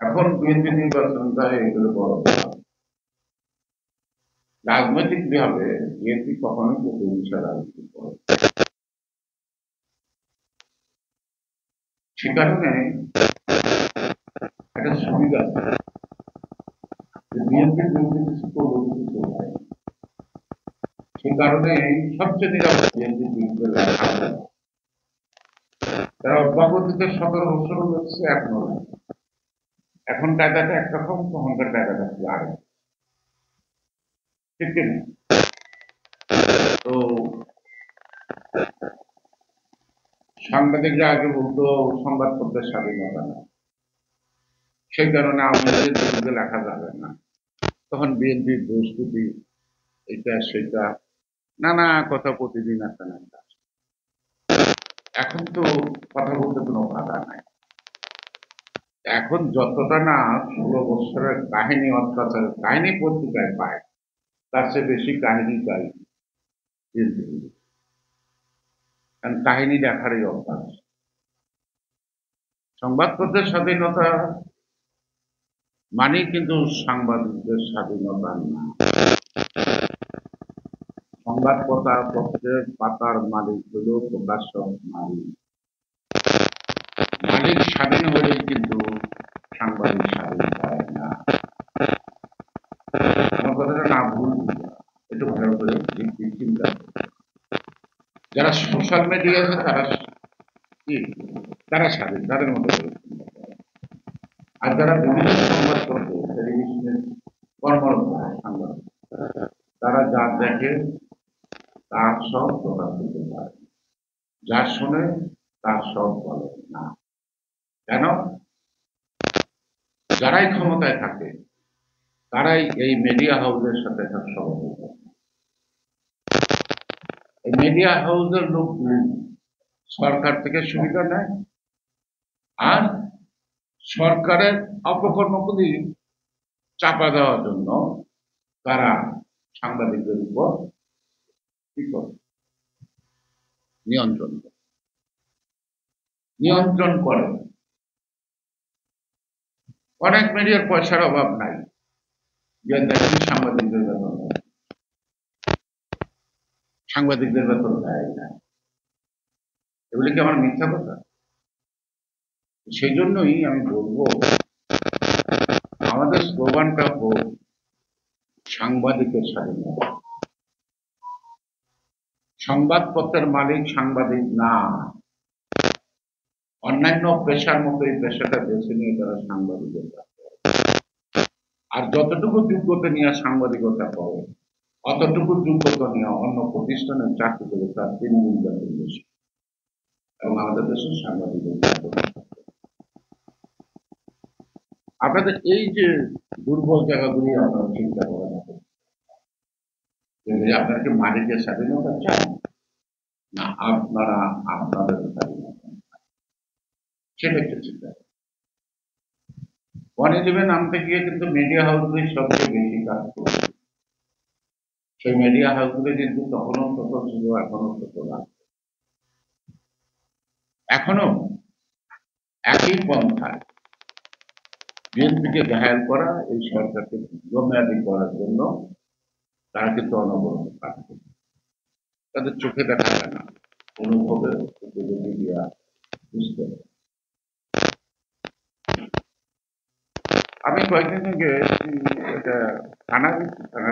এখন বিএনপি নির্বাচনটা এগুলো বড় ব্যাপার। রাজনৈতিক ভাবে বিএনপি কখনোই প্রতিহিংসা রাজনীতি করে, সে কারণে একটা সুবিধা আছে যে বিএনপির বিরুদ্ধে কিছু করলে কিছু চলবে। সে কারণে সবচেয়ে নিরাপদ বিএনপির বিরুদ্ধে লেখা যায়। তারা অব্যাহতিতে 17 বছর হচ্ছে এখনো নাই। এখন কায়দাটা একরকম, তখনকার কায়দাটা ছিল আরেক, ঠিক কিনা? তো সাংবাদিকরা আগে বলতো সংবাদপত্রের স্বাধীনতা না, সেই কারণে আওয়ামী লীগের বিরুদ্ধে লেখা যাবে না। তখন বিএনপির প্রস্তুতি, এটা সেটা নানা কথা প্রতিদিন একটা না একটা। এখন তো কথা বলতে কোনো বাধা নাই। এখন যতটা না 16 বছরের কাহিনী, অত্যাচারের কাহিনী পত্রিকায় পায়, তার চেয়ে বেশি কাহিনী চাই বিএনপি। কারণ কাহিনী দেখারই অভ্যাস। সংবাদপত্রের স্বাধীনতা মানে কিন্তু সাংবাদিকদের স্বাধীনতা না। সংবাদপত্রের পাতার মালিক হল প্রকাশক মালিক। মালিক স্বাধীন হলেই কিন্তু সাংবাদিক স্বাধীন হয় না। আমার কথাটা না ভুল, একটু ভালো করে চিন্তা। যারা সোশ্যাল মিডিয়া আছে তারা কি, তারা স্বাধীন, তাদের মতো করে। আর যারা বিভিন্ন সংবাদপত্র, টেলিভিশনের কর্মরত সাংবাদিক, তারা যা দেখে তার সব প্রকাশ করতে পারে, যা শোনে তার সব বলে না। কেন? যারাই ক্ষমতায় থাকে তারাই এই মিডিয়া হাউসের সাথে সহযোগিতা করে। এই মিডিয়া হাউসের লোকগুলি সরকার থেকে সুবিধা নেয়, আর সরকারের অপকর্মগুলি চাপা দেওয়ার জন্য তারা সাংবাদিকদের উপর কি করে? নিয়ন্ত্রণ করে। অনেক মিডিয়ার পয়সার অভাব নাই, যে দেখেন সাংবাদিকদের বেতন দেয়, সাংবাদিকদের বেতন দেয় না। এগুলি কি আমার মিথ্যা কথা? সেই জন্যই আমি বলবো, আমাদের স্লোগানটা হোক সাংবাদিকের স্বাধীনতা। সংবাদপত্রের মালিক সাংবাদিক না, অন্যান্য পেশার মতো এই পেশাটা বেছে নিয়ে তারা সাংবাদিকতা। আর যতটুকু যোগ্যতা নিয়ে সাংবাদিকতা করে, অতটুকু যোগ্যতা নিয়ে অন্য প্রতিষ্ঠানের চাকরি করে তার 3 গুণ বেতন বেশি। এবং আমাদের দেশের সাংবাদিকদের আপনাদের এই যে দুর্বল জায়গাগুলি আপনারা চিন্তা করা যাবে, আপনারা কি মালিকের স্বাধীনতা চান, না আপনারা আপনাদের স্বাধীনতা, সেটা একটু চিন্তা করেন। গণজীবন আনতে গিয়ে কিন্তু মিডিয়া হাউসগুলি সবচেয়ে বেশি কাজ করে। সেই মিডিয়া হাউসগুলি কিন্তু তখনও ছোট ছিল, এখনো ছোট লাগবে। এখনো একই পন্থায় বিএনপিকে ঘায়াল করা, এই সরকারকে দীর্ঘমেয়াদী করার জন্য তারা কিন্তু অনবরত কাজ করে। তাদের চোখে দেখা যায় না, অনুভবে মিডিয়া বুঝতে পারে। আমি কয়েকদিন আগে এটা থানা